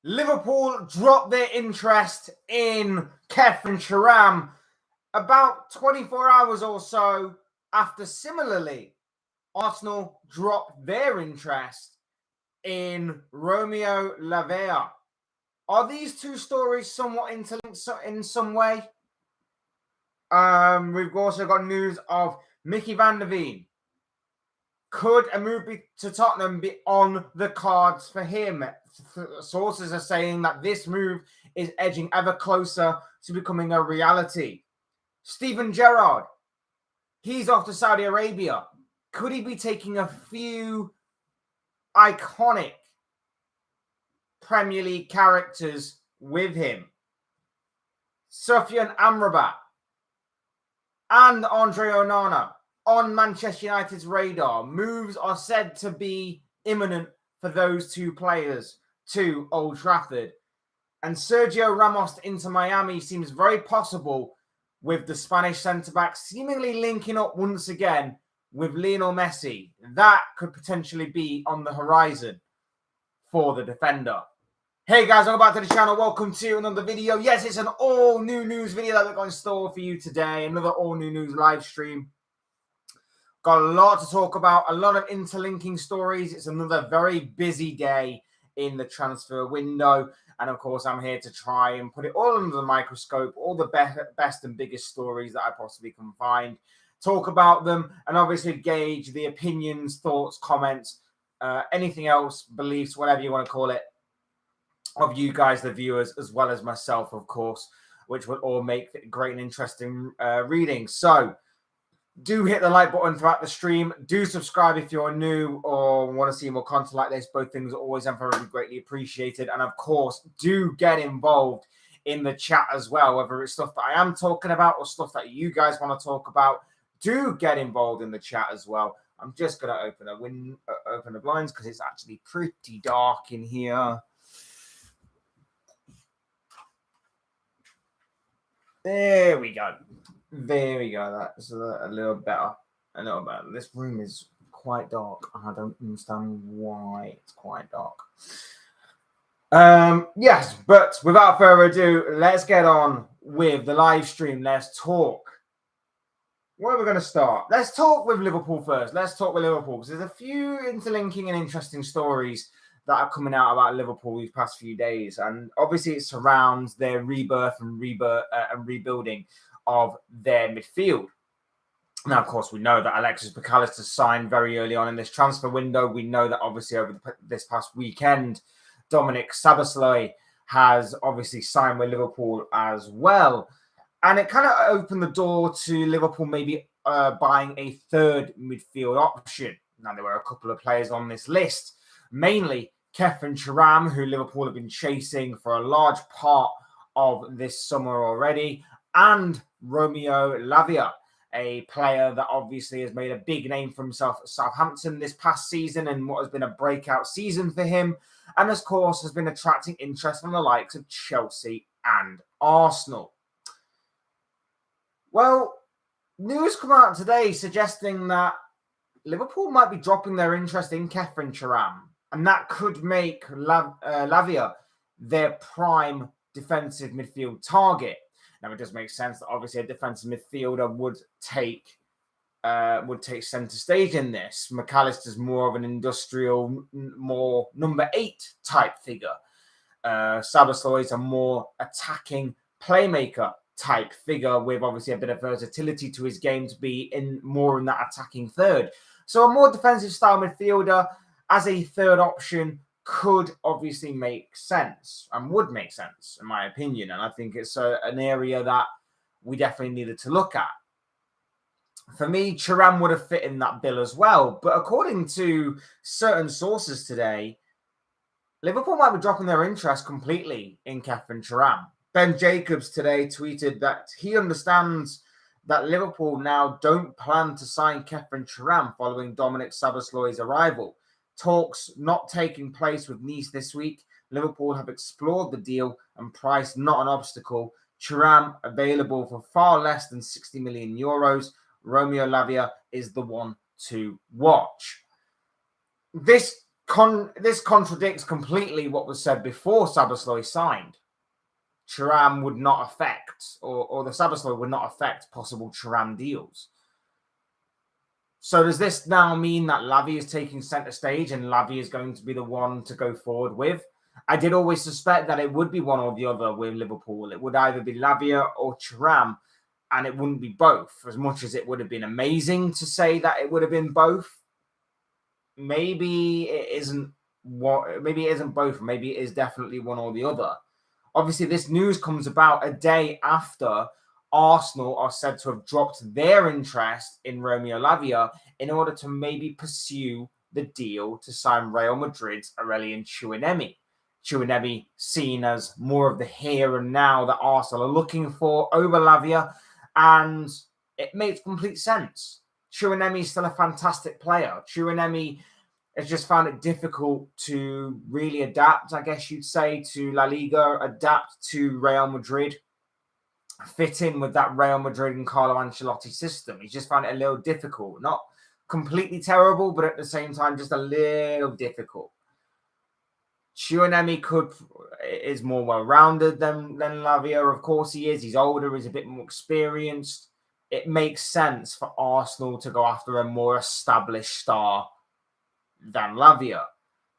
Liverpool dropped their interest in Khephren Thuram about 24 hours or so after similarly Arsenal dropped their interest in Romeo Lavia. Are these two stories somewhat interlinked in some way? We've also got news of Mickey van der Veen. Could a move to Tottenham be on the cards for him? Sources are saying that this move is edging ever closer to becoming a reality. Steven Gerrard, he's off to Saudi Arabia. Could he be taking a few iconic Premier League characters with him? Sufyan Amrabat and Andre Onana on Manchester United's radar. Moves are said to be imminent for those two players to Old Trafford. And Sergio Ramos into Miami seems very possible, with the Spanish centre-back seemingly linking up once again with Lionel Messi. That could potentially be on the horizon for the defender. Hey guys, welcome back to the channel. Welcome to another video. Yes, it's an all-new news video that we've got in store for you today. Another all-new news live stream. Got a lot to talk about, a lot of interlinking stories. It's another very busy day in the transfer window. And of course, I'm here to try and put it all under the microscope, all the best and biggest stories that I possibly can find, talk about them, and obviously gauge the opinions, thoughts, comments, anything else, beliefs, whatever you want to call it, of you guys, the viewers, as well as myself, of course, which will all make it great and interesting reading. So do hit the like button throughout the stream. Do subscribe if you're new or want to see more content like this. Both things are always and very greatly appreciated. And of course, do get involved in the chat as well, whether it's stuff that I am talking about or stuff that you guys want to talk about. Do get involved in the chat as well. I'm just going to open the blinds because it's actually pretty dark in here. There we go. There we go. That's a little better. A little better. This room is quite dark. I don't understand why it's quite dark. Yes, but without further ado, let's get on with the live stream. Let's talk. Where are we going to start? Let's talk with Liverpool first. Let's talk with Liverpool because there's a few interlinking and interesting stories that are coming out about Liverpool these past few days. And obviously it surrounds their rebirth and rebuilding of their midfield. Now, of course, we know that Alexis McAllister signed very early on in this transfer window. We know that obviously over this past weekend, Dominic Szoboszlai has obviously signed with Liverpool as well. And it kind of opened the door to Liverpool maybe buying a third midfield option. Now, there were a couple of players on this list, mainly Khephren Thuram, who Liverpool have been chasing for a large part of this summer already, and Romeo Lavia, a player that obviously has made a big name for himself at Southampton this past season and what has been a breakout season for him, and of course has been attracting interest from the likes of Chelsea and Arsenal. Well, news come out today suggesting that Liverpool might be dropping their interest in Khephren Thuram, and that could make Lavia their prime defensive midfield target. Now, it does make sense that obviously a defensive midfielder would take centre stage in this. McAllister's more of an industrial, more number 8 type figure. Szoboszlai is a more attacking playmaker type figure with obviously a bit of versatility to his game to be more in that attacking third. So a more defensive style midfielder as a third option could obviously make sense and would make sense, in my opinion. And I think it's an area that we definitely needed to look at. For me, Thuram would have fit in that bill as well. But according to certain sources today, Liverpool might be dropping their interest completely in Khephren Thuram. Ben Jacobs today tweeted that he understands that Liverpool now don't plan to sign Khephren Thuram following Dominic Szoboszlai's arrival. Talks not taking place with Nice this week. Liverpool have explored the deal and price not an obstacle. Thuram available for far less than 60 million euros. Romeo Lavia is the one to watch. This This contradicts completely what was said before Szoboszlai signed. Thuram would not affect, or the Szoboszlai would not affect possible Thuram deals. So does this now mean that Lavia is taking centre stage and Lavia is going to be the one to go forward with? I did always suspect that it would be one or the other with Liverpool. It would either be Lavia or Thuram, and it wouldn't be both. As much as it would have been amazing to say that it would have been both, maybe it isn't maybe it isn't both. Maybe it is definitely one or the other. Obviously, this news comes about a day after Arsenal are said to have dropped their interest in Romeo Lavia in order to maybe pursue the deal to sign Real Madrid's Aurelien Tchouameni. Tchouameni seen as more of the here and now that Arsenal are looking for over Lavia, and it makes complete sense. Tchouameni is still a fantastic player. Tchouameni has just found it difficult to really adapt, I guess you'd say, to La Liga, adapt to Real Madrid, fit in with that Real Madrid and Carlo Ancelotti system. He's just found it a little difficult. Not completely terrible, but at the same time, just a little difficult. Tchouameni is more well-rounded than Lavia. Of course he is. He's older. He's a bit more experienced. It makes sense for Arsenal to go after a more established star than Lavia.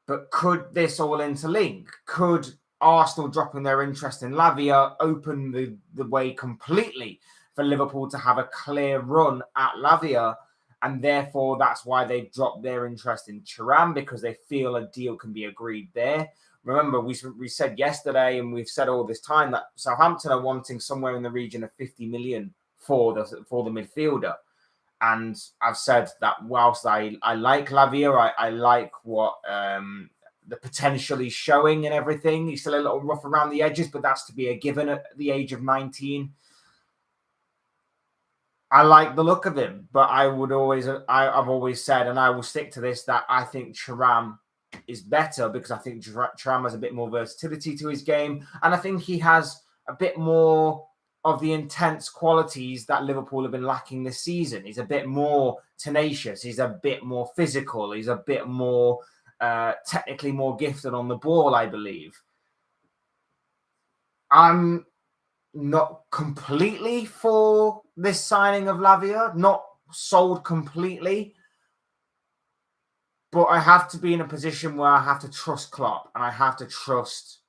But could this all interlink? Could Arsenal dropping their interest in Lavia open the way completely for Liverpool to have a clear run at Lavia? And therefore, that's why they dropped their interest in Thuram, because they feel a deal can be agreed there. Remember, we said yesterday, and we've said all this time, that Southampton are wanting somewhere in the region of 50 million for the midfielder. And I've said that whilst I like Lavia, I like what the potential he's showing and everything. He's still a little rough around the edges, but that's to be a given at the age of 19. I like the look of him, but I've always said, and I will stick to this, that I think Thuram is better because I think Thuram has a bit more versatility to his game, and I think he has a bit more of the intense qualities that Liverpool have been lacking this season. He's a bit more tenacious. He's a bit more physical. He's a bit more technically more gifted on the ball, I believe. I'm not completely for this signing of Lavia, not sold completely, but I have to be in a position where I have to trust Klopp, and I have to trust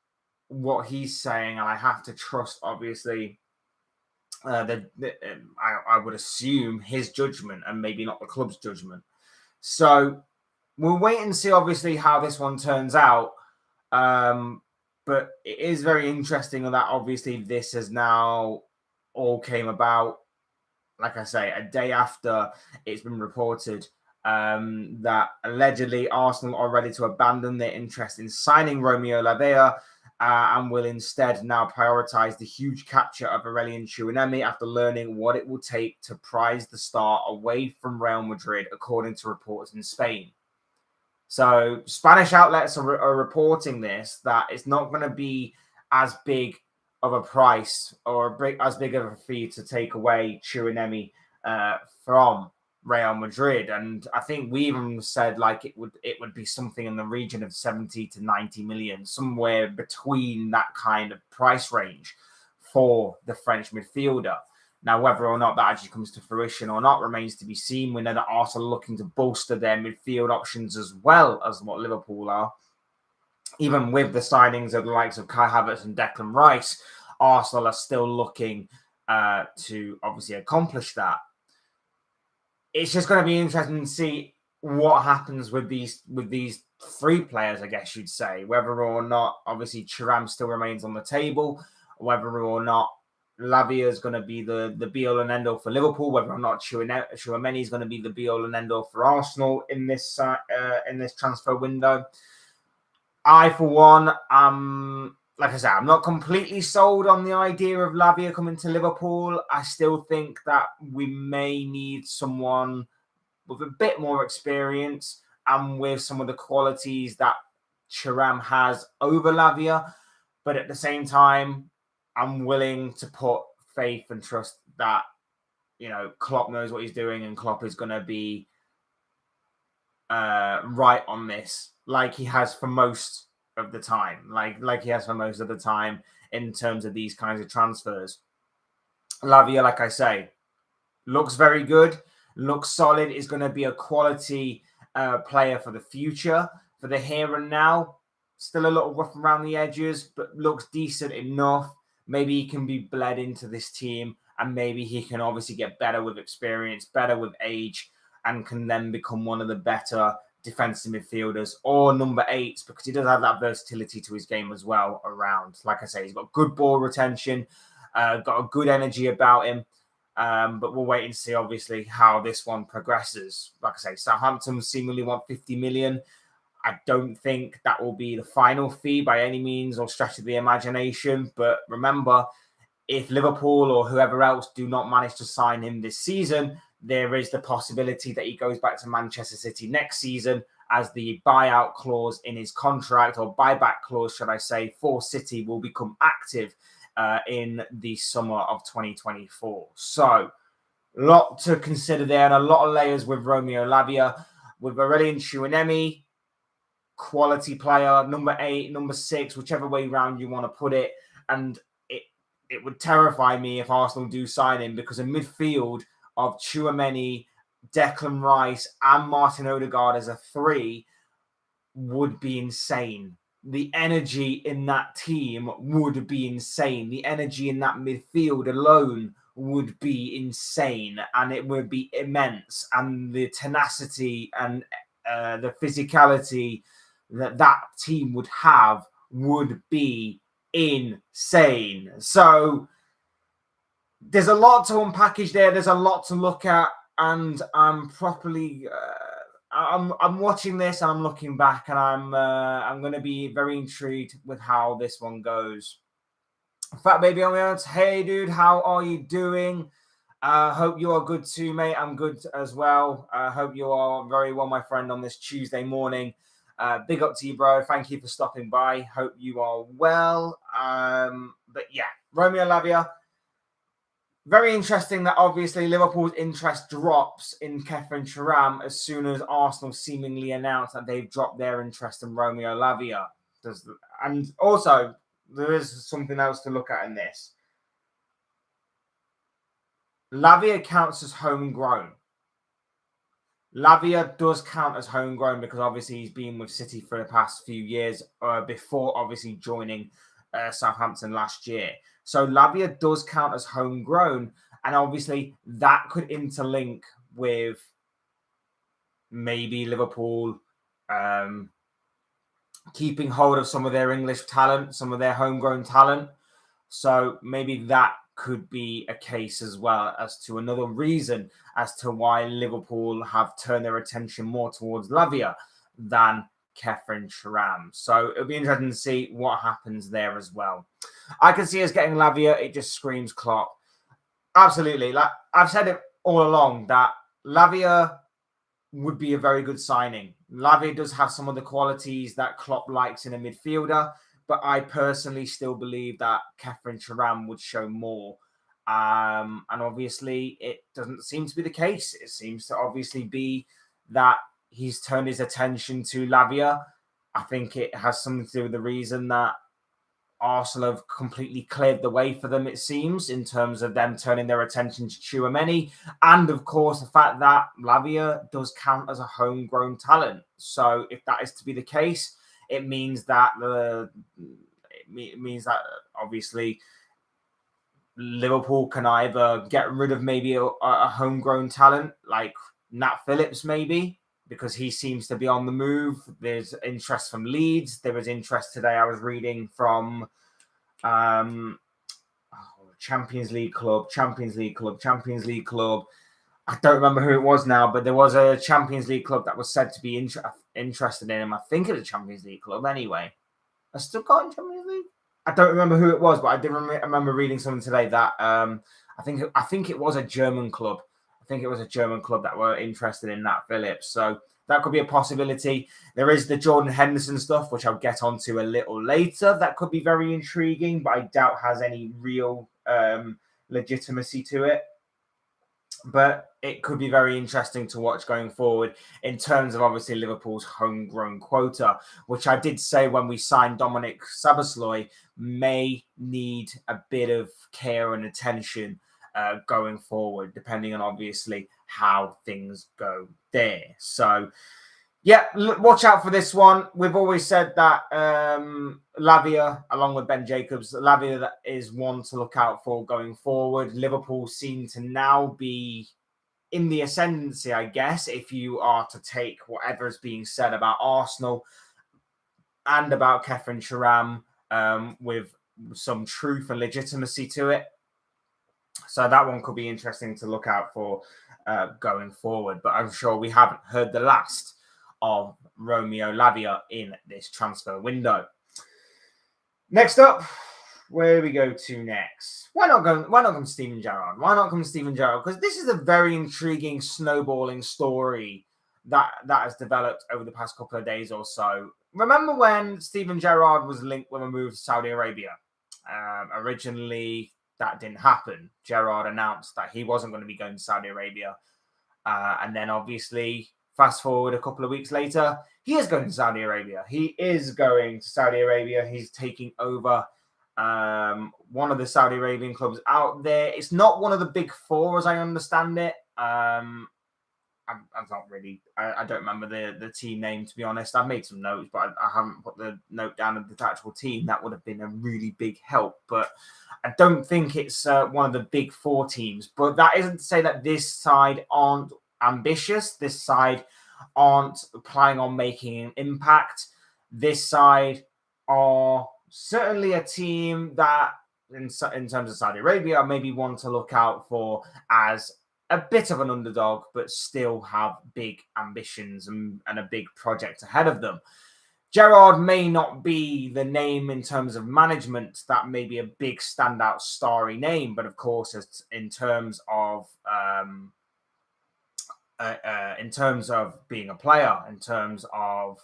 what he's saying, and I have to trust, obviously, I would assume his judgment and maybe not the club's judgment. So we'll wait and see, obviously, how this one turns out. But it is very interesting that obviously this has now all came about, like I say, a day after it's been reported that allegedly Arsenal are ready to abandon their interest in signing Romeo Lavia and will instead now prioritise the huge capture of Aurelien Tchouameni after learning what it will take to prize the star away from Real Madrid, according to reports in Spain. So Spanish outlets are reporting this, that it's not going to be as big of a price or as big of a fee to take away Tchouameni from Real Madrid. And I think we even said like it would be something in the region of 70 to 90 million, somewhere between that kind of price range for the French midfielder. Now, whether or not that actually comes to fruition or not remains to be seen. We know that Arsenal are looking to bolster their midfield options as well as what Liverpool are. Even with the signings of the likes of Kai Havertz and Declan Rice, Arsenal are still looking to obviously accomplish that. It's just going to be interesting to see what happens with these three players, I guess you'd say. Whether or not, obviously, Thuram still remains on the table, whether or not Lavia is going to be the be-all and end-all for Liverpool, whether or not Tchouameni is going to be the be-all and end-all for Arsenal in this transfer window. I, for one, like I said, I'm not completely sold on the idea of Lavia coming to Liverpool. I still think that we may need someone with a bit more experience and with some of the qualities that Thuram has over Lavia. But at the same time, I'm willing to put faith and trust that, Klopp knows what he's doing and Klopp is going to be right on this like he has for most of the time, in terms of these kinds of transfers. Lavia, like I say, looks very good, looks solid, is going to be a quality player for the future. For the here and now, still a little rough around the edges, but looks decent enough. Maybe he can be bled into this team, and maybe he can obviously get better with experience, better with age, and can then become one of the better defensive midfielders or number 8s, because he does have that versatility to his game as well around. Like I say, he's got good ball retention, got a good energy about him. But we'll wait and see, obviously, how this one progresses. Like I say, Southampton seemingly want 50 million. I don't think that will be the final fee by any means or stretch of the imagination. But remember, if Liverpool or whoever else do not manage to sign him this season, there is the possibility that he goes back to Manchester City next season, as the buyout clause in his contract, or buyback clause, should I say, for City will become active in the summer of 2024. So, a lot to consider there, and a lot of layers with Romeo Lavia. With Aurelien Tchouameni, quality player, number 8, number 6, whichever way round you want to put it. And it would terrify me if Arsenal do sign him, because a midfield of Tchouameni, Declan Rice, and Martin Odegaard as a 3 would be insane. The energy in that team would be insane. The energy in that midfield alone would be insane, and it would be immense. And the tenacity and the physicality that team would have would be insane. So there's a lot to unpackage there. There's a lot to look at, and I'm properly... I'm watching this and I'm looking back, and I'm going to be very intrigued with how this one goes. Fat Baby on the outs. Hey, dude, how are you doing? Hope you are good too, mate. I'm good as well. Hope you are very well, my friend, on this Tuesday morning. Big up to you, bro. Thank you for stopping by. Hope you are well. But yeah, Romeo Lavia. Very interesting that obviously Liverpool's interest drops in Khephren Thuram as soon as Arsenal seemingly announced that they've dropped their interest in Romeo Lavia. And also, there is something else to look at in this. Lavia counts as homegrown. Lavia does count as homegrown because obviously he's been with City for the past few years before obviously joining Southampton last year. So Lavia does count as homegrown, and obviously that could interlink with maybe Liverpool keeping hold of some of their English talent, some of their homegrown talent. So maybe that could be a case as well, as to another reason as to why Liverpool have turned their attention more towards Lavia than Khephren Thuram. So it'll be interesting to see what happens there as well. I can see us getting Lavia. It just screams Klopp. Absolutely. Like I've said it all along, that Lavia would be a very good signing. Lavia does have some of the qualities that Klopp likes in a midfielder, but I personally still believe that Khephren Thuram would show more. And obviously, it doesn't seem to be the case. It seems to obviously be that he's turned his attention to Lavia. I think it has something to do with the reason that Arsenal have completely cleared the way for them, it seems, in terms of them turning their attention to Tchouameni. And, of course, the fact that Lavia does count as a homegrown talent. So if that is to be the case, it means that obviously Liverpool can either get rid of maybe a homegrown talent like Nat Phillips, maybe, because he seems to be on the move. There's interest from Leeds. There was interest today, I was reading, from Champions League Club. I don't remember who it was now, but there was a Champions League club that was said to be interested in him. I think it was a Champions League club anyway. I still got in Champions League? I don't remember who it was, but I did remember reading something today that I think it was a German club. I think it was a German club that were interested in Nat Phillips. So that could be a possibility. There is the Jordan Henderson stuff, which I'll get onto a little later. That could be very intriguing, but I doubt has any real legitimacy to it. But it could be very interesting to watch going forward in terms of obviously Liverpool's homegrown quota, which I did say when we signed Dominic Szoboszlai may need a bit of care and attention going forward, depending on obviously how things go there. So, yeah, watch out for this one. We've always said that Lavia, along with Ben Jacobs, Lavia is one to look out for going forward. Liverpool seem to now be in the ascendancy, I guess, if you are to take whatever is being said about Arsenal and about Khephren Thuram with some truth and legitimacy to it. So that one could be interesting to look out for going forward. But I'm sure we haven't heard the last of Romeo Lavia in this transfer window. Next up, where we go to next? Why not come Steven Gerrard? Why not come Steven Gerrard? Because this is a very intriguing snowballing story that has developed over the past couple of days or so. Remember when Steven Gerrard was linked with a move to Saudi Arabia? Originally, that didn't happen. Gerrard announced that he wasn't going to be going to Saudi Arabia. And then obviously, fast forward a couple of weeks later, he is going to Saudi Arabia. He is going to Saudi Arabia. He's taking over one of the Saudi Arabian clubs out there. It's not one of the big four, as I understand it. I'm not really. I don't remember the team name, to be honest. I've made some notes, but I haven't put the note down of the actual team. That would have been a really big help. But I don't think it's one of the big four teams. But that isn't to say that this side aren't ambitious. This side aren't planning on making an impact. This side are certainly a team that, in terms of Saudi Arabia, maybe one to look out for as a bit of an underdog, but still have big ambitions and a big project ahead of them. Gerrard may not be the name in terms of management that may be a big standout starry name, but of course, in terms of being a player, in terms of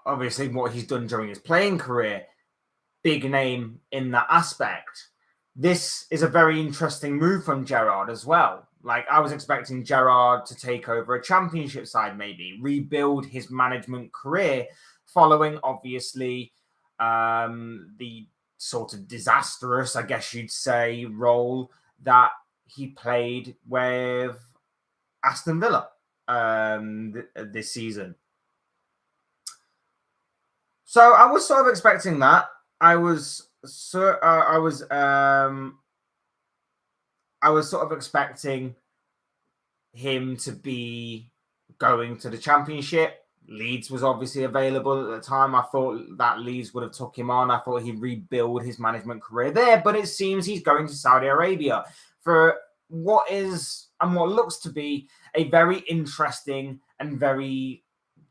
obviously what he's done during his playing career, big name in that aspect. This is a very interesting move from Gerrard as well. Like, I was expecting Gerrard to take over a championship side, maybe rebuild his management career following, obviously, the sort of disastrous, I guess you'd say, role that he played with Aston Villa this season. So I was sort of expecting that. I was sort of expecting him to be going to the championship. Leeds was obviously available at the time. I thought that Leeds would have took him on. I thought he'd rebuild his management career there, but it seems he's going to Saudi Arabia for what is and what looks to be a very interesting and very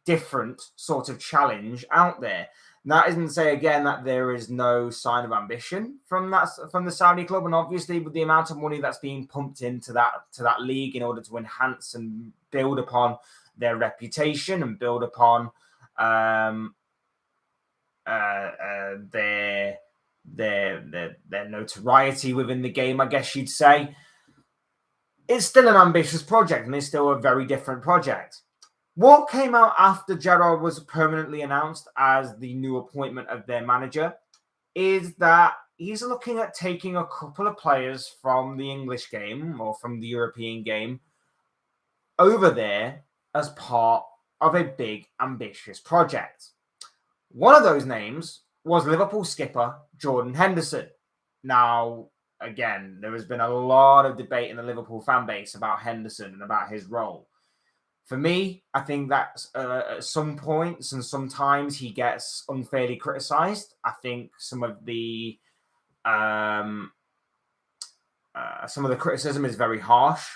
different sort of challenge out there. That isn't to say again that there is no sign of ambition from the Saudi club, and obviously with the amount of money that's being pumped into that league in order to enhance and build upon their reputation and build upon their notoriety within the game, I guess you'd say. It's still an ambitious project, and it's still a very different project. What came out after Gerrard was permanently announced as the new appointment of their manager is that he's looking at taking a couple of players from the English game or from the European game over there as part of a big, ambitious project. One of those names was Liverpool skipper Jordan Henderson. Now, again, there has been a lot of debate in the Liverpool fan base about Henderson and about his role. For me, I think that at some points and sometimes he gets unfairly criticised. I think some of the criticism is very harsh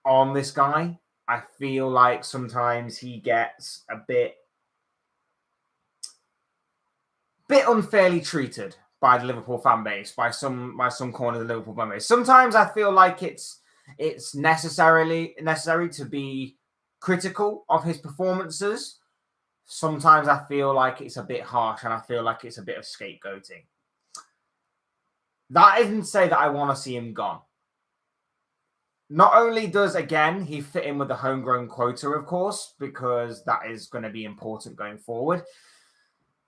on this guy. I feel like sometimes he gets a bit unfairly treated by the Liverpool fan base, by some corner of the Liverpool fan base. Sometimes I feel like it's necessary to be critical of his performances. Sometimes I feel like it's a bit harsh and I feel like it's a bit of scapegoating. That isn't to say that I want to see him gone. Not only does, again, he fit in with the homegrown quota, of course, because that is going to be important going forward,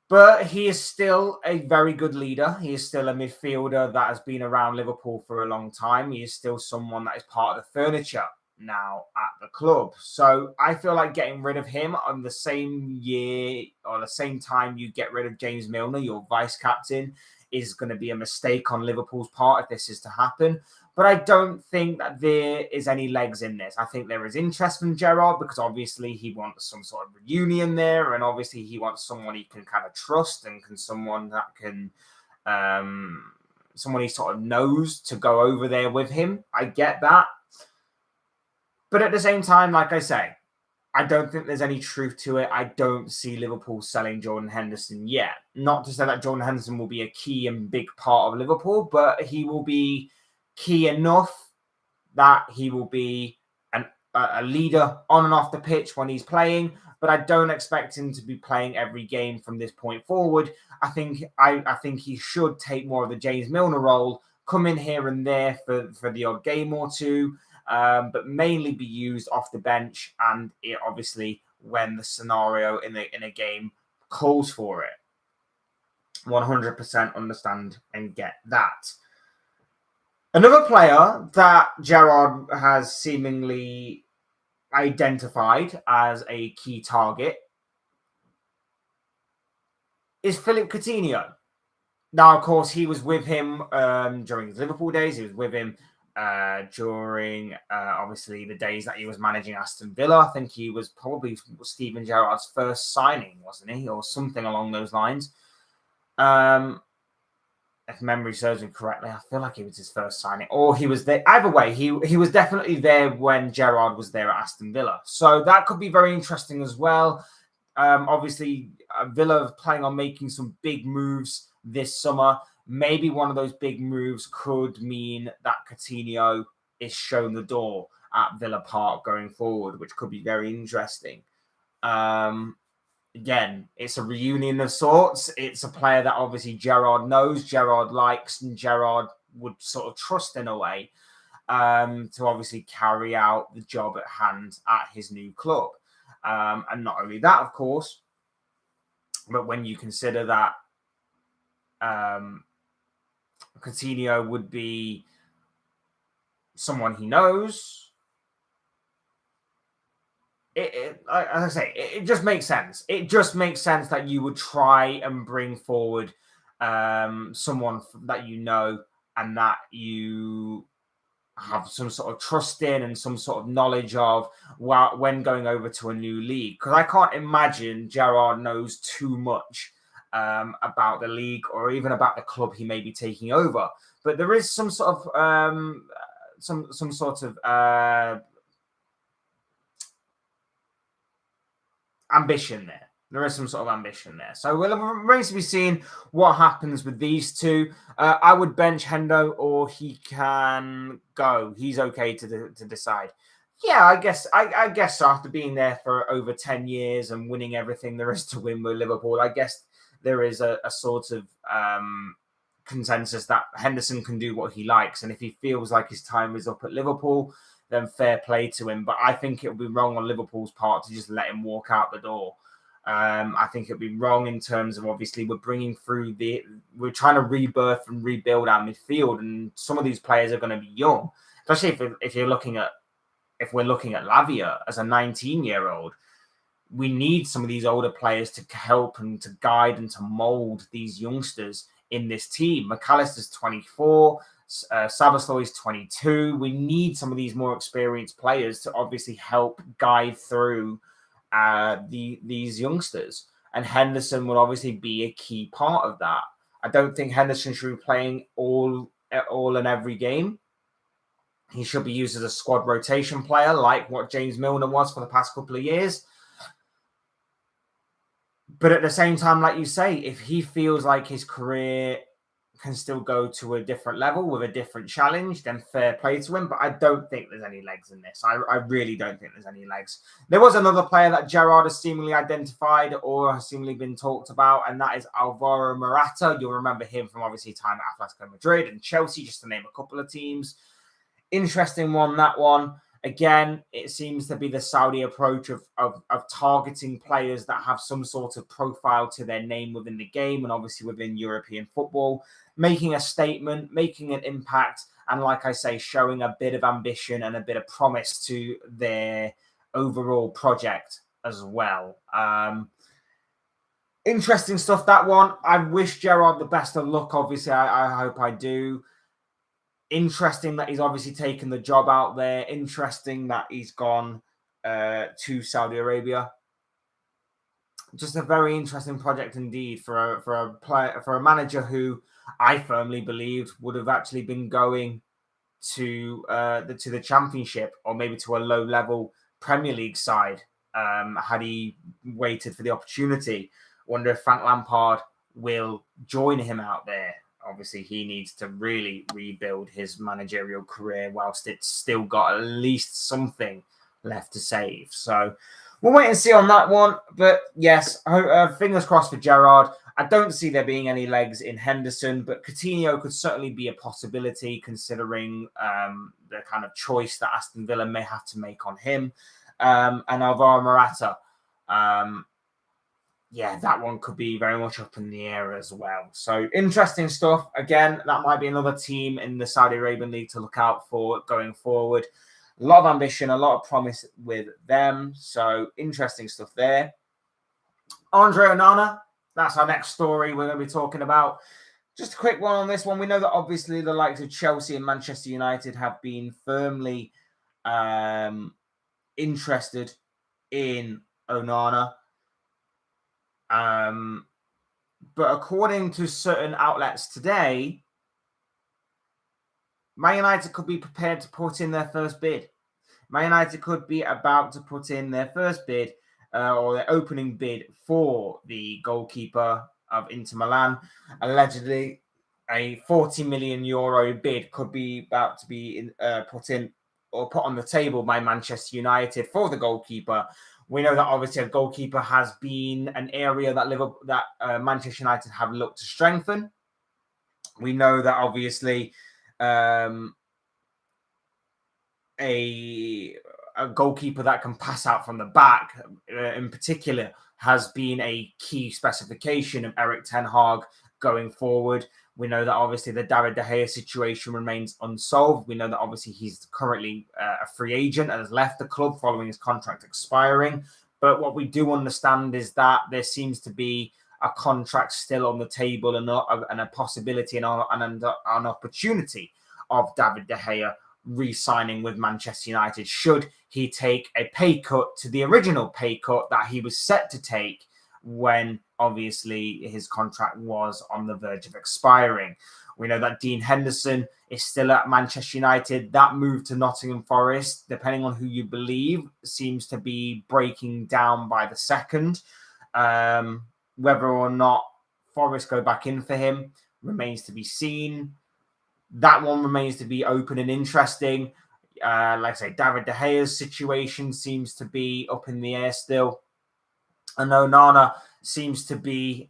but he is still a very good leader. He is still a midfielder that has been around Liverpool for a long time. He is still someone that is part of the furniture now at the club. So I feel like getting rid of him on the same year or the same time you get rid of James Milner, your vice captain, is going to be a mistake on Liverpool's part if this is to happen. But I don't think that there is any legs in this. I think there is interest from Gerrard because obviously he wants some sort of reunion there, and obviously he wants someone he can kind of trust and someone that can someone he sort of knows to go over there with him. I get that. But at the same time, like I say, I don't think there's any truth to it. I don't see Liverpool selling Jordan Henderson yet. Not to say that Jordan Henderson will be a key and big part of Liverpool, but he will be key enough that he will be a leader on and off the pitch when he's playing. But I don't expect him to be playing every game from this point forward. I think he should take more of the James Milner role, come in here and there for the odd game or two. But mainly be used off the bench, and obviously when the scenario in a game calls for it. 100% understand and get that. Another player that Gerrard has seemingly identified as a key target is Philippe Coutinho. Now, of course, he was with him during his Liverpool days. He was with him during obviously the days that he was managing Aston Villa. I think he was probably Steven Gerrard's first signing, wasn't he, or something along those lines. If memory serves me correctly, I feel like it was his first signing, or he was there. Either way, he was definitely there when Gerrard was there at Aston Villa. So that could be very interesting as well. Obviously, Villa planning on making some big moves this summer. Maybe one of those big moves could mean that Coutinho is shown the door at Villa Park going forward, which could be very interesting. Again, it's a reunion of sorts. It's a player that obviously Gerrard knows, Gerrard likes, and Gerrard would sort of trust in a way to obviously carry out the job at hand at his new club. And not only that, of course, but when you consider that Coutinho would be someone he knows, as I say, it just makes sense. It just makes sense that you would try and bring forward someone that you know and that you have some sort of trust in and some sort of knowledge of when going over to a new league. Because I can't imagine Gerrard knows too much about the league or even about the club he may be taking over. But there is some sort of some sort of ambition there. There is some sort of ambition there. So we'll remains to be seen what happens with these two. I would bench Hendo, or he can go. He's okay to decide. Yeah, I guess so. After being there for over 10 years and winning everything there is to win with Liverpool, I guess there is a sort of consensus that Henderson can do what he likes. And if he feels like his time is up at Liverpool, then fair play to him. But I think it would be wrong on Liverpool's part to just let him walk out the door. I think it'd be wrong in terms of obviously we're trying to rebirth and rebuild our midfield, and some of these players are going to be young, especially if we're looking at Lavia as a 19-year-old. We need some of these older players to help and to guide and to mold these youngsters in this team. McAllister's 24, Szoboszlai is 22. We need some of these more experienced players to obviously help guide through these youngsters, and Henderson will obviously be a key part of that. I don't think Henderson should be playing all in every game. He should be used as a squad rotation player, like what James Milner was for the past couple of years. But at the same time, like you say, if he feels like his career can still go to a different level with a different challenge, then fair play to him. But I don't think there's any legs in this. I really don't think there's any legs. There was another player that Gerrard has seemingly identified or has seemingly been talked about, and that is Alvaro Morata. You'll remember him from obviously time at Atletico Madrid and Chelsea, just to name a couple of teams. Interesting one, that one. Again, it seems to be the Saudi approach of targeting players that have some sort of profile to their name within the game and obviously within European football, making a statement, making an impact, and like I say, showing a bit of ambition and a bit of promise to their overall project as well. Interesting stuff, that one. I wish Gerrard the best of luck, obviously. I hope I do. Interesting that he's obviously taken the job out there. Interesting that he's gone to Saudi Arabia. Just a very interesting project indeed for a player, for a manager who I firmly believed would have actually been going to the Championship or maybe to a low-level Premier League side had he waited for the opportunity. Wonder if Frank Lampard will join him out there. Obviously, he needs to really rebuild his managerial career whilst it's still got at least something left to save. So we'll wait and see on that one. But yes, fingers crossed for Gerrard. I don't see there being any legs in Henderson, but Coutinho could certainly be a possibility considering the kind of choice that Aston Villa may have to make on him. And Alvaro Morata. Yeah, that one could be very much up in the air as well. So interesting stuff. Again, that might be another team in the Saudi Arabian League to look out for going forward. A lot of ambition, a lot of promise with them. So interesting stuff there. Andre Onana, that's our next story we're going to be talking about. Just a quick one on this one. We know that obviously the likes of Chelsea and Manchester United have been firmly interested in Onana. But according to certain outlets today, Man United could be prepared to put in their first bid. Man United could be about to put in their first bid or their opening bid for the goalkeeper of Inter Milan. Allegedly, a 40 million euro bid could be about to be put on the table by Manchester United for the goalkeeper. We know that obviously a goalkeeper has been an area that Manchester United have looked to strengthen. We know that obviously a goalkeeper that can pass out from the back, in particular, has been a key specification of Erik ten Hag going forward. We know that obviously the David De Gea situation remains unsolved. We know that obviously he's currently a free agent and has left the club following his contract expiring. But what we do understand is that there seems to be a contract still on the table and a possibility and an opportunity of David De Gea re-signing with Manchester United should he take a pay cut to the original pay cut that he was set to take when obviously his contract was on the verge of expiring. We know that Dean Henderson is still at Manchester United. That move to Nottingham Forest, depending on who you believe, seems to be breaking down by the second. Whether or not Forest go back in for him remains to be seen. That one remains to be open and interesting. Like I say, David De Gea's situation seems to be up in the air still. And Onana seems to be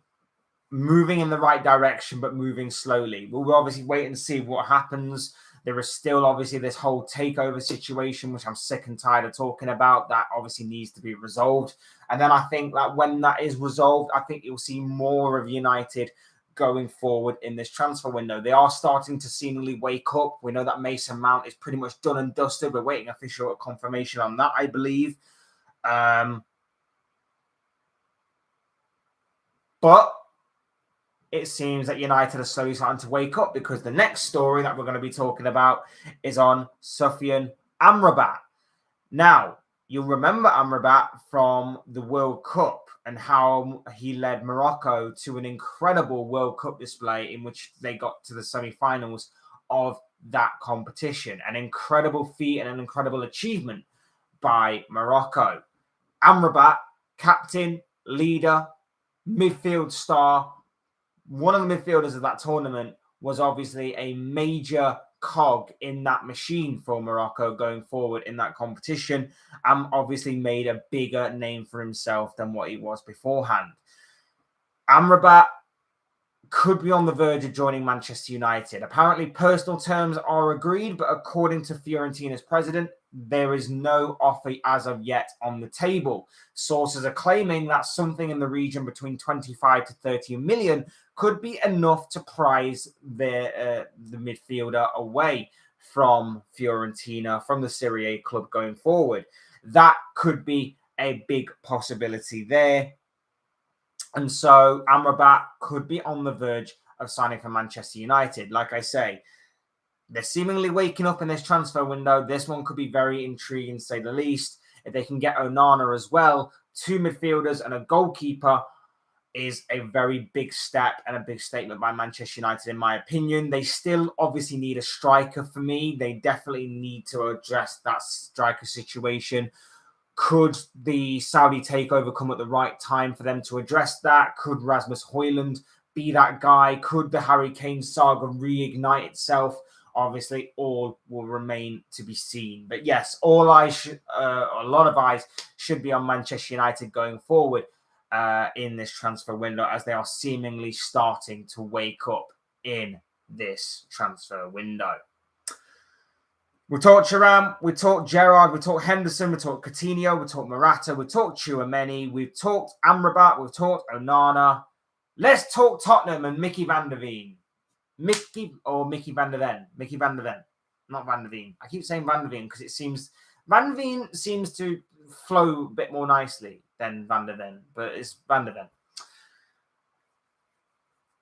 moving in the right direction, but moving slowly. We'll obviously wait and see what happens. There is still obviously this whole takeover situation, which I'm sick and tired of talking about. That obviously needs to be resolved. And then I think that when that is resolved, I think you'll see more of United going forward in this transfer window. They are starting to seemingly wake up. We know that Mason Mount is pretty much done and dusted. We're waiting official confirmation on that, I believe. But it seems that United are slowly starting to wake up because the next story that we're going to be talking about is on Sufyan Amrabat. Now, you'll remember Amrabat from the World Cup and how he led Morocco to an incredible World Cup display in which they got to the semi-finals of that competition. An incredible feat and an incredible achievement by Morocco. Amrabat, captain, leader, midfield star, one of the midfielders of that tournament, was obviously a major cog in that machine for Morocco going forward in that competition, and obviously made a bigger name for himself than what he was beforehand. Amrabat could be on the verge of joining Manchester United. Apparently, personal terms are agreed, but according to Fiorentina's president, there is no offer as of yet on the table. Sources are claiming that something in the region between 25 to 30 million could be enough to prize the midfielder away from Fiorentina, from the Serie A club going forward. That could be a big possibility there. And so Amrabat could be on the verge of signing for Manchester United. Like I say, they're seemingly waking up in this transfer window. This one could be very intriguing, to say the least. If they can get Onana as well, 2 midfielders and a goalkeeper is a very big step and a big statement by Manchester United, in my opinion. They still obviously need a striker for me. They definitely need to address that striker situation. Could the Saudi takeover come at the right time for them to address that? Could Rasmus Højlund be that guy? Could the Harry Kane saga reignite itself? Obviously, all will remain to be seen. But yes, a lot of eyes should be on Manchester United going forward in this transfer window, as they are seemingly starting to wake up in this transfer window. We talked Thuram, we talked Gerrard, we talked Henderson, we talked Coutinho, we talked Morata, we talked Tchouameni, we've talked Amrabat, we've talked Onana. Let's talk Tottenham and Mickey van der Ven. Mickey van der Ven. Mickey van der Ven. Not Van der Ven. I keep saying Van der Ven because it seems Van der Ven seems to flow a bit more nicely than Van der Ven, but it's Van der Ven.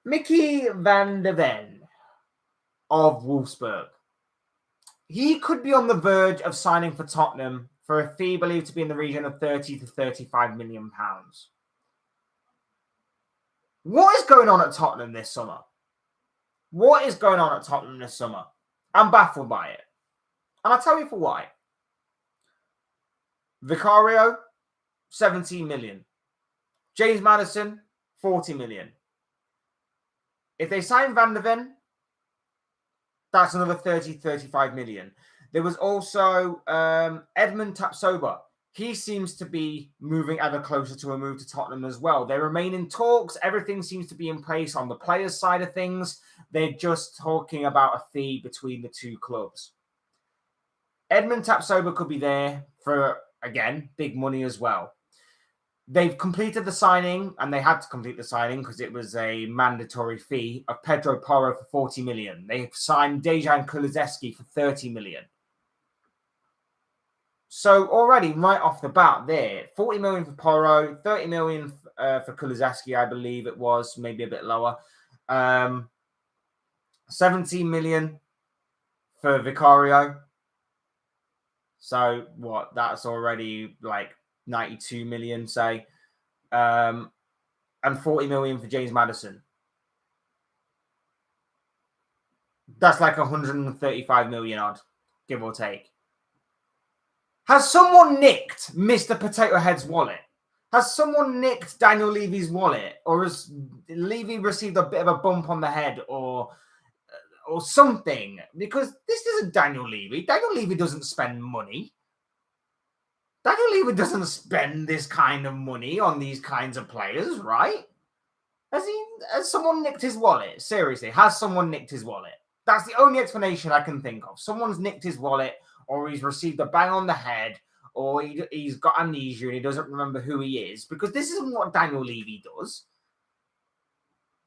Mickey van der Ven of Wolfsburg. He could be on the verge of signing for Tottenham for a fee believed to be in the region of 30 to 35 million pounds. What is going on at Tottenham this summer? What is going on at Tottenham this summer? I'm baffled by it. And I'll tell you for why. Vicario, 17 million. James Maddison, 40 million. If they sign Van der Ven, that's another 30, 35 million. There was also Edmund Tapsoba. He seems to be moving ever closer to a move to Tottenham as well. They remain in talks. Everything seems to be in place on the players' side of things. They're just talking about a fee between the two clubs. Edmund Tapsoba could be there for, again, big money as well. They've completed the signing, and they had to complete the signing because it was a mandatory fee, of Pedro Porro for 40 million. They've signed Dejan Kulusevski for 30 million. So already, right off the bat there, 40 million for Porro, 30 million for Kulusevski, I believe it was, maybe a bit lower. 17 million for Vicario. So what? That's already like 92 million, say. And 40 million for James Maddison. That's like 135 million odd, give or take. Has someone nicked Mr. Potato Head's wallet? Has someone nicked Daniel Levy's wallet? Or has Levy received a bit of a bump on the head or something? Because this isn't Daniel Levy. Daniel Levy doesn't spend money. Daniel Levy doesn't spend this kind of money on these kinds of players, right? Has someone nicked his wallet? Seriously, has someone nicked his wallet? That's the only explanation I can think of. Someone's nicked his wallet, or he's received a bang on the head, or he's got amnesia and he doesn't remember who he is, because this isn't what Daniel Levy does.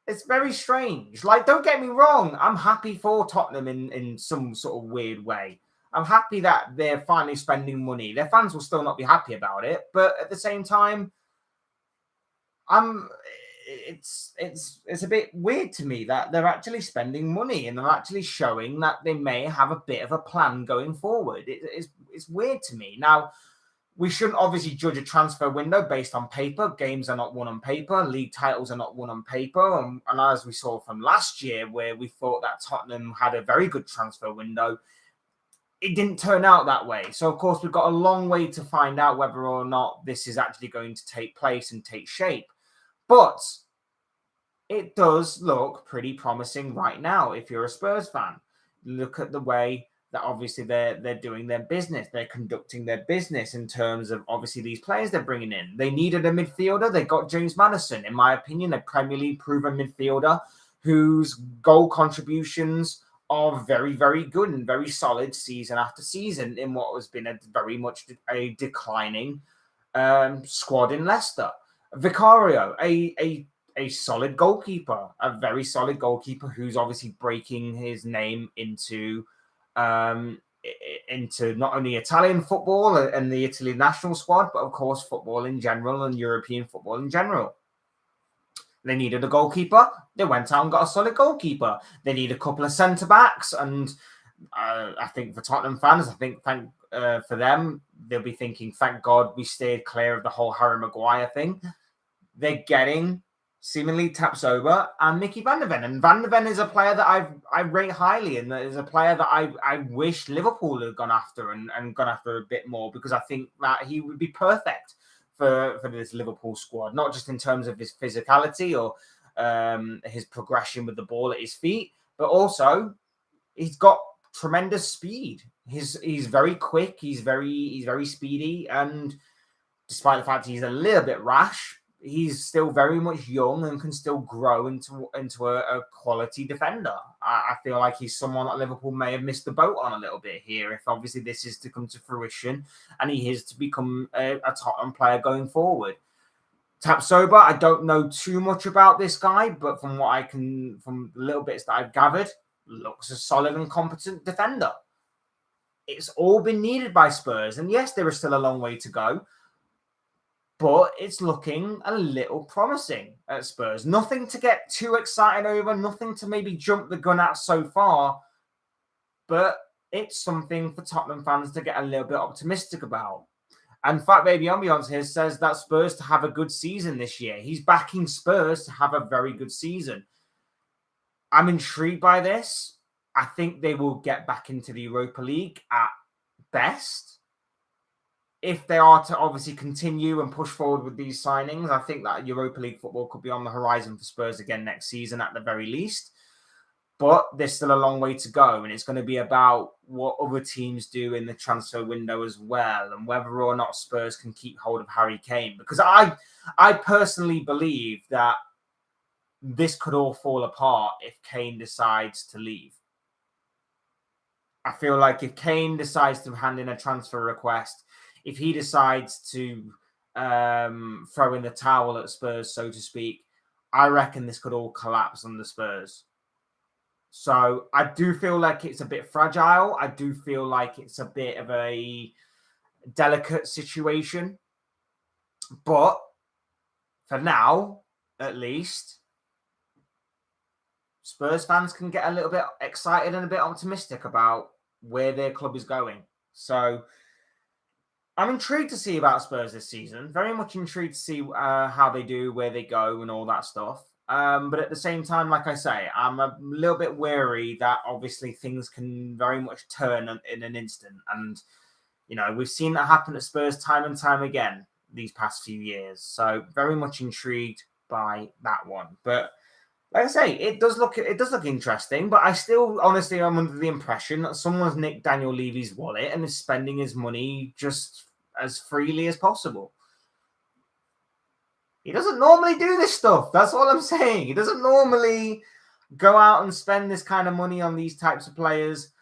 It's very strange. Like, don't get me wrong, I'm happy for Tottenham in some sort of weird way. I'm happy that they're finally spending money. Their fans will still not be happy about it, but at the same time, it's a bit weird to me that they're actually spending money and they're actually showing that they may have a bit of a plan going forward. It's weird to me. Now, we shouldn't obviously judge a transfer window based on paper. Games are not won on paper. League titles are not won on paper. And as we saw from last year, where we thought that Tottenham had a very good transfer window, it didn't turn out that way. So, of course, we've got a long way to find out whether or not this is actually going to take place and take shape. But it does look pretty promising right now if you're a Spurs fan. Look at the way that obviously they're doing their business. They're conducting their business in terms of obviously these players they're bringing in. They needed a midfielder. They got James Maddison. In my opinion, a Premier League proven midfielder whose goal contributions are very, very good and very solid season after season in what has been a very much a declining squad in Leicester. Vicario, a solid goalkeeper, a very solid goalkeeper who's obviously breaking his name into not only Italian football and the Italy national squad, but of course football in general and European football in general. They needed a goalkeeper. They went out and got a solid goalkeeper. They need a couple of centre backs, and I think for Tottenham fans, for them, they'll be thinking, thank God we stayed clear of the whole Harry Maguire thing. They're getting seemingly Tapsoba and Mickey van der Ven. And Van der Ven is a player that I rate highly, and that is a player that I wish Liverpool had gone after and gone after a bit more, because I think that he would be perfect for this Liverpool squad, not just in terms of his physicality or his progression with the ball at his feet, but also he's got tremendous speed. He's very quick. He's very speedy, and despite the fact he's a little bit rash, he's still very much young and can still grow into a quality defender. I feel like he's someone that Liverpool may have missed the boat on a little bit here, if obviously this is to come to fruition and he is to become a Tottenham player going forward. Tapsoba, I don't know too much about this guy, but from the little bits that I've gathered, looks a solid and competent defender. It's all been needed by Spurs, and yes, there is still a long way to go, but it's looking a little promising at Spurs. Nothing to get too excited over, nothing to maybe jump the gun at so far, but it's something for Tottenham fans to get a little bit optimistic about. And Fat Baby Ambiance here says that Spurs to have a good season this year. He's backing Spurs to have a very good season. I'm intrigued by this. I think they will get back into the Europa League at best. If they are to obviously continue and push forward with these signings, I think that Europa League football could be on the horizon for Spurs again next season at the very least. But there's still a long way to go, and it's going to be about what other teams do in the transfer window as well, and whether or not Spurs can keep hold of Harry Kane. Because I personally believe that this could all fall apart if Kane decides to leave. I feel like if Kane decides to hand in a transfer request, if he decides to throw in the towel at Spurs, so to speak, I reckon this could all collapse on the Spurs. So I do feel like it's a bit fragile. I do feel like it's a bit of a delicate situation. But for now, at least, Spurs fans can get a little bit excited and a bit optimistic about where their club is going. So I'm intrigued to see about Spurs this season. Very much intrigued to see how they do, where they go, and all that stuff. But at the same time, like I say, I'm a little bit wary that obviously things can very much turn in an instant. And, you know, we've seen that happen at Spurs time and time again these past few years. So very much intrigued by that one. But like I say, it does look interesting, but I still honestly am under the impression that someone's nicked Daniel Levy's wallet and is spending his money just as freely as possible. He doesn't normally do this stuff. That's all I'm saying. He doesn't normally go out and spend this kind of money on these types of players.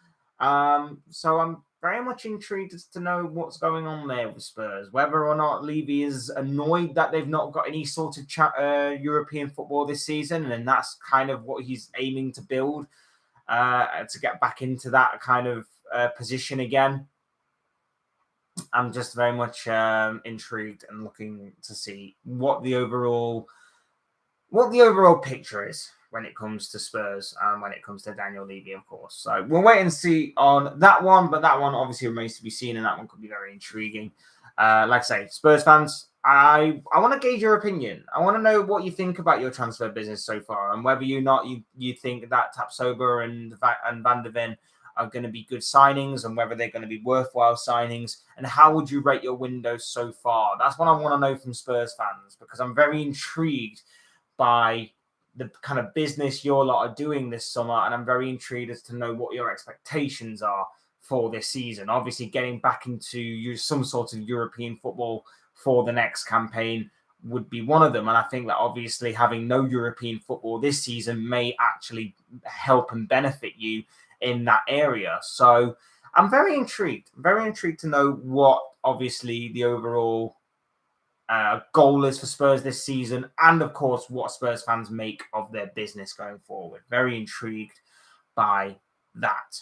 So I'm very much intrigued as to know what's going on there with Spurs. Whether or not Levy is annoyed that they've not got any sort of European football this season, and that's kind of what he's aiming to build to get back into that kind of position again. I'm just very much intrigued and looking to see what the overall picture is when it comes to Spurs and when it comes to Daniel Levy, of course. So we'll wait and see on that one, but that one obviously remains to be seen, and that one could be very intriguing. Like I say, Spurs fans, I want to gauge your opinion. I want to know what you think about your transfer business so far, and whether you think that Tapsoba and Van der Ven are going to be good signings, and whether they're going to be worthwhile signings, and how would you rate your window so far? That's what I want to know from Spurs fans, because I'm very intrigued by the kind of business your lot are doing this summer, and I'm very intrigued as to know what your expectations are for this season. Obviously, getting back into some sort of European football for the next campaign would be one of them. And I think that obviously having no European football this season may actually help and benefit you in that area. So I'm very intrigued to know what obviously the overall goal is for Spurs this season, and of course what Spurs fans make of their business going forward. Very intrigued by that.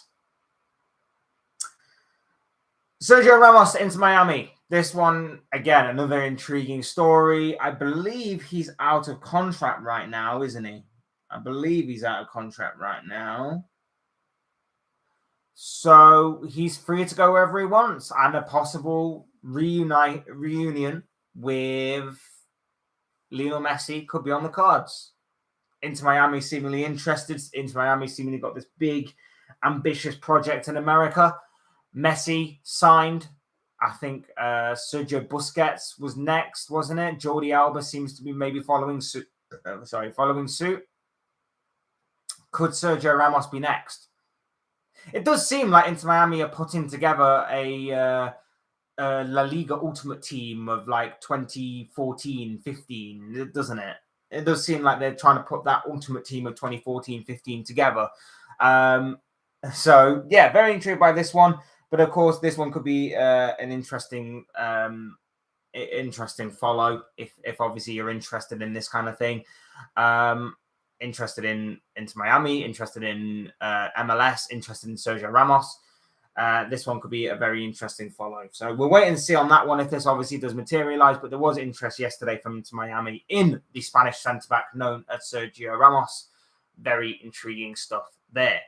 Sergio Ramos into Miami. This one, again, another intriguing story. I believe he's out of contract right now, isn't he? I believe he's out of contract right now. So he's free to go wherever he wants, and a possible reunion with Lionel Messi could be on the cards. Inter Miami seemingly interested. Inter Miami seemingly got this big, ambitious project in America. Messi signed. I think Sergio Busquets was next, wasn't it? Jordi Alba seems to be maybe following suit. Could Sergio Ramos be next? It does seem like Inter Miami are putting together a La Liga Ultimate Team of like 2014-15, doesn't it? It does seem like they're trying to put that Ultimate Team of 2014-15 together. So, yeah, very intrigued by this one. But, of course, this one could be an interesting follow if obviously you're interested in this kind of thing. Interested in Inter Miami, interested in MLS, interested in Sergio Ramos. This one could be a very interesting follow. So we'll wait and see on that one if this obviously does materialize. But there was interest yesterday from Inter Miami in the Spanish centre-back known as Sergio Ramos. Very intriguing stuff there.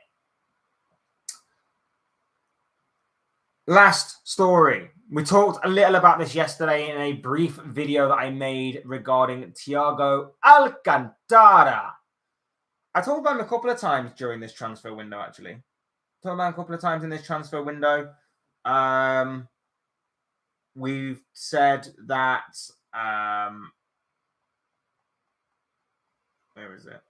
Last story. We talked a little about this yesterday in a brief video that I made regarding Thiago Alcantara. I talked about him a couple of times during this transfer window, actually. Talked about him a couple of times in this transfer window. We've said that... where is it?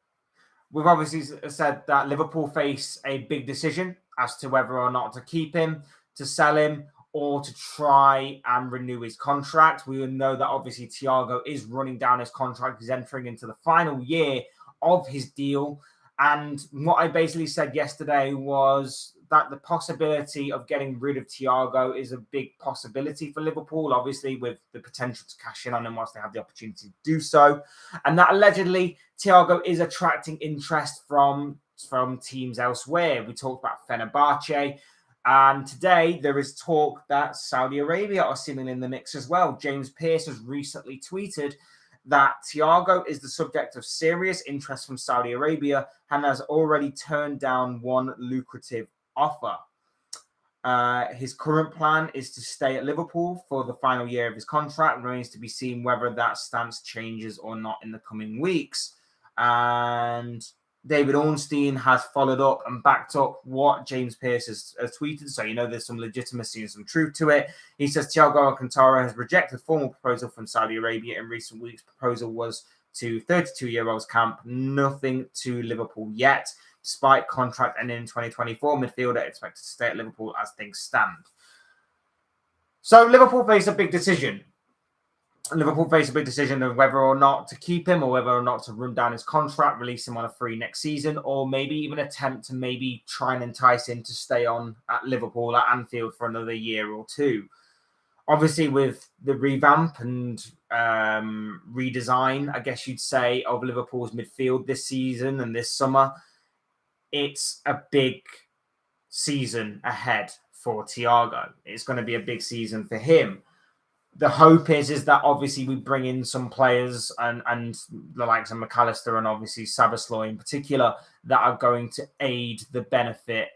We've obviously said that Liverpool face a big decision as to whether or not to keep him, to sell him, or to try and renew his contract. We know that obviously Thiago is running down his contract. He's entering into the final year of his deal. And what I basically said yesterday was that the possibility of getting rid of Thiago is a big possibility for Liverpool, obviously with the potential to cash in on him once they have the opportunity to do so. And that allegedly Thiago is attracting interest from teams elsewhere. We talked about Fenerbahce. And today there is talk that Saudi Arabia are seemingly in the mix as well. James Pearce has recently tweeted that Thiago is the subject of serious interest from Saudi Arabia and has already turned down one lucrative offer. His current plan is to stay at Liverpool for the final year of his contract. It remains to be seen whether that stance changes or not in the coming weeks. And David Ornstein has followed up and backed up what James Pearce has tweeted. So, there's some legitimacy and some truth to it. He says Thiago Alcantara has rejected a formal proposal from Saudi Arabia in recent weeks. Proposal was to 32-year-olds camp. Nothing to Liverpool yet. Despite contract ending in 2024, midfielder expected to stay at Liverpool as things stand. So Liverpool face a big decision. Liverpool face a big decision of whether or not to keep him or whether or not to run down his contract, release him on a free next season, or maybe even attempt to maybe try and entice him to stay on at Liverpool at Anfield for another year or two. Obviously, with the revamp and redesign, I guess you'd say, of Liverpool's midfield this season and this summer, it's a big season ahead for Thiago. It's going to be a big season for him. The hope is that obviously we bring in some players and the likes of McAllister and obviously Szoboszlai in particular that are going to aid the benefit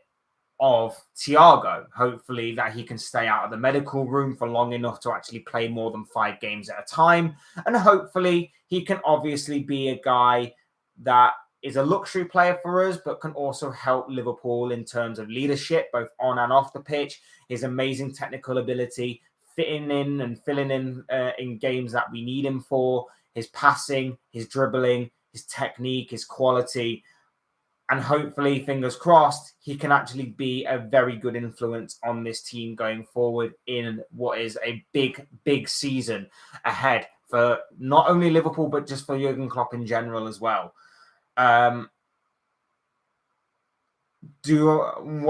of Thiago. Hopefully that he can stay out of the medical room for long enough to actually play more than 5 games at a time. And hopefully he can obviously be a guy that is a luxury player for us, but can also help Liverpool in terms of leadership, both on and off the pitch, his amazing technical ability, fitting in and filling in games that we need him for, his passing, his dribbling, his technique, his quality. And hopefully, fingers crossed, he can actually be a very good influence on this team going forward in what is a big, big season ahead for not only Liverpool, but just for Jurgen Klopp in general as well. What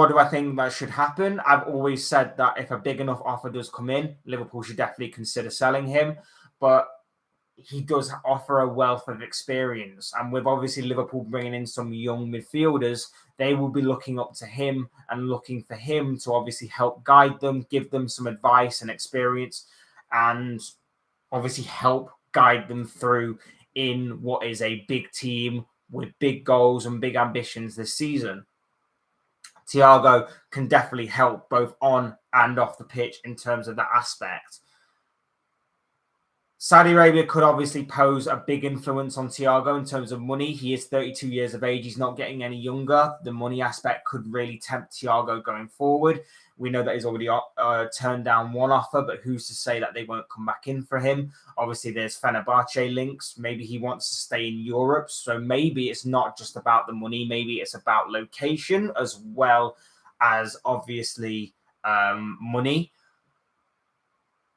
do I think that should happen? I've always said that if a big enough offer does come in, Liverpool should definitely consider selling him. But he does offer a wealth of experience. And with obviously Liverpool bringing in some young midfielders, they will be looking up to him and looking for him to obviously help guide them, give them some advice and experience, and obviously help guide them through in what is a big team with big goals and big ambitions this season. Thiago can definitely help both on and off the pitch in terms of that aspect. Saudi Arabia could obviously pose a big influence on Thiago in terms of money. He is 32 years of age. He's not getting any younger. The money aspect could really tempt Thiago going forward. We know that he's already turned down one offer, but who's to say that they won't come back in for him? Obviously, there's Fenerbahce links. Maybe he wants to stay in Europe. So maybe it's not just about the money. Maybe it's about location as well as obviously money.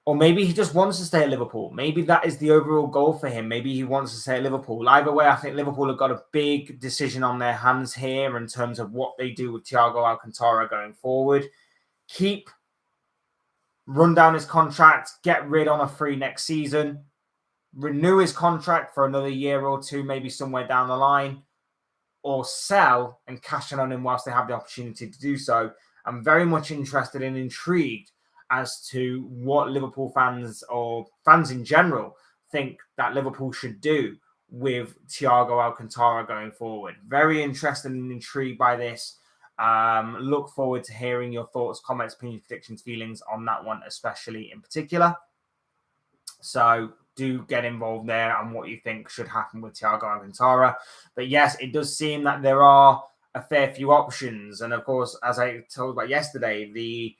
Or maybe he just wants to stay at Liverpool. Maybe that is the overall goal for him. Maybe he wants to stay at Liverpool. Either way, I think Liverpool have got a big decision on their hands here in terms of what they do with Thiago Alcantara going forward. Run down his contract, get rid on a free next season, renew his contract for another year or two, maybe somewhere down the line, or sell and cash in on him whilst they have the opportunity to do so. I'm very much interested and intrigued as to what Liverpool fans or fans in general think that Liverpool should do with Thiago Alcantara going forward. Very interested and intrigued by this. Look forward to hearing your thoughts, comments, opinions, predictions, feelings on that one, especially in particular. So do get involved there and what you think should happen with Thiago Alcantara. But yes, it does seem that there are a fair few options. And of course, as I told about yesterday,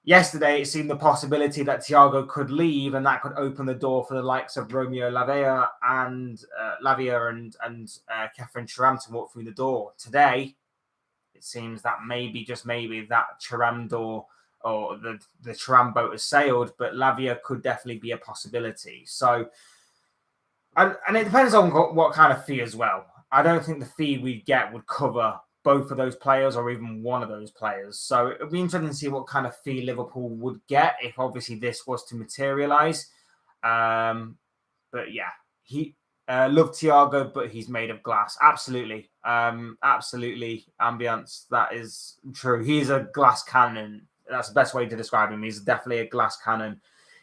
yesterday it seemed the possibility that Thiago could leave, and that could open the door for the likes of Romeo Lavia and Khephren Thuram to walk through the door. Today, it seems that maybe, just maybe, that Thuram door or the Thuram boat has sailed, but Lavia could definitely be a possibility. So, and it depends on what kind of fee as well. I don't think the fee we get would cover both of those players or even one of those players. So it'll be interesting to see what kind of fee Liverpool would get if obviously this was to materialise. But yeah, he loved Thiago, but he's made of glass. Absolutely. Absolutely. Ambience. That is true. He's a glass cannon. That's the best way to describe him. He's definitely a glass cannon.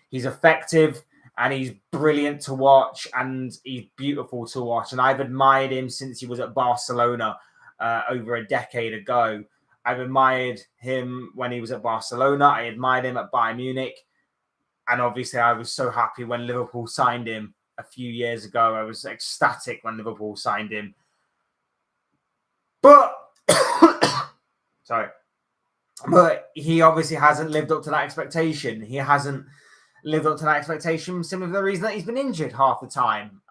He's effective and he's brilliant to watch and he's beautiful to watch. And I've admired him since he was at Barcelona over a decade ago. I've admired him when he was at Barcelona. I admired him at Bayern Munich. And obviously, I was so happy when Liverpool signed him a few years ago. I was ecstatic when Liverpool signed him. But, but he obviously hasn't lived up to that expectation. He hasn't lived up to that expectation simply for the reason that he's been injured half the time.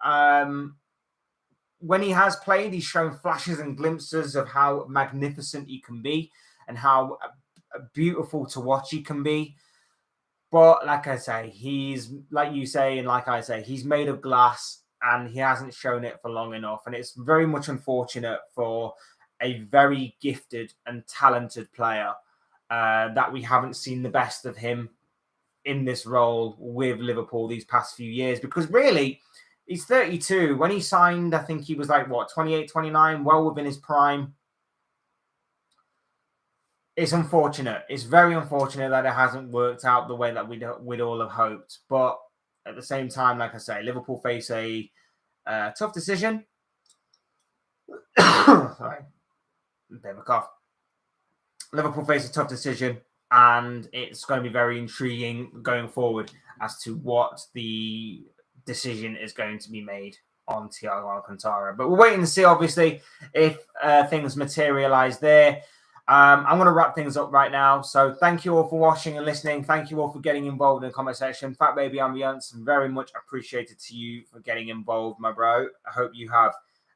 When he has played, he's shown flashes and glimpses of how magnificent he can be and how beautiful to watch he can be. But like I say, he's, like you say, and like I say, he's made of glass and he hasn't shown it for long enough. And it's very much unfortunate for a very gifted and talented player that we haven't seen the best of him in this role with Liverpool these past few years. Because really, he's 32. When he signed, I think he was like, 28, 29, well within his prime. It's unfortunate. It's very unfortunate that it hasn't worked out the way that we'd all have hoped. But at the same time, like I say, Liverpool face a tough decision. Sorry. A bit of a cough. Liverpool face a tough decision, and it's going to be very intriguing going forward as to what the decision is going to be made on Thiago Alcantara. But we're waiting to see, obviously, if things materialise there. I'm going to wrap things up right now. So thank you all for watching and listening. Thank you all for getting involved in the comment section. Fat Baby Ambiance, very much appreciated to you for getting involved, my bro. I hope you have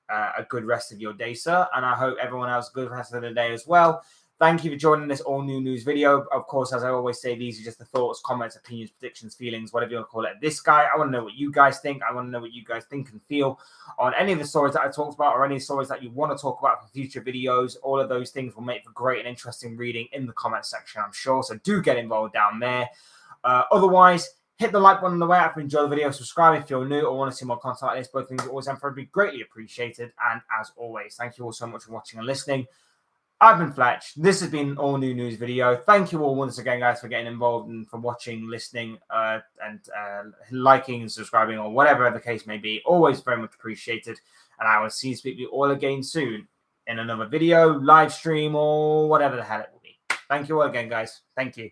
a good rest of your day, sir. And I hope everyone has a good rest of the day as well. Thank you for joining this all new news video. Of course, as I always say, these are just the thoughts, comments, opinions, predictions, feelings, whatever you want to call it. This guy, I want to know what you guys think. I want to know what you guys think and feel on any of the stories that I talked about or any stories that you want to talk about for future videos. All of those things will make for great and interesting reading in the comment section, I'm sure. So do get involved down there. Otherwise, hit the like button on the way out if you enjoy the video. Subscribe if you're new or want to see more content like this. Both things are always and forever be greatly appreciated. And as always, thank you all so much for watching and listening. I've been Fletch. This has been an all new news video. Thank you all once again, guys, for getting involved and for watching, listening, and liking and subscribing or whatever the case may be. Always very much appreciated. And I will see you speak to you all again soon in another video, live stream, or whatever the hell it will be. Thank you all again, guys. Thank you.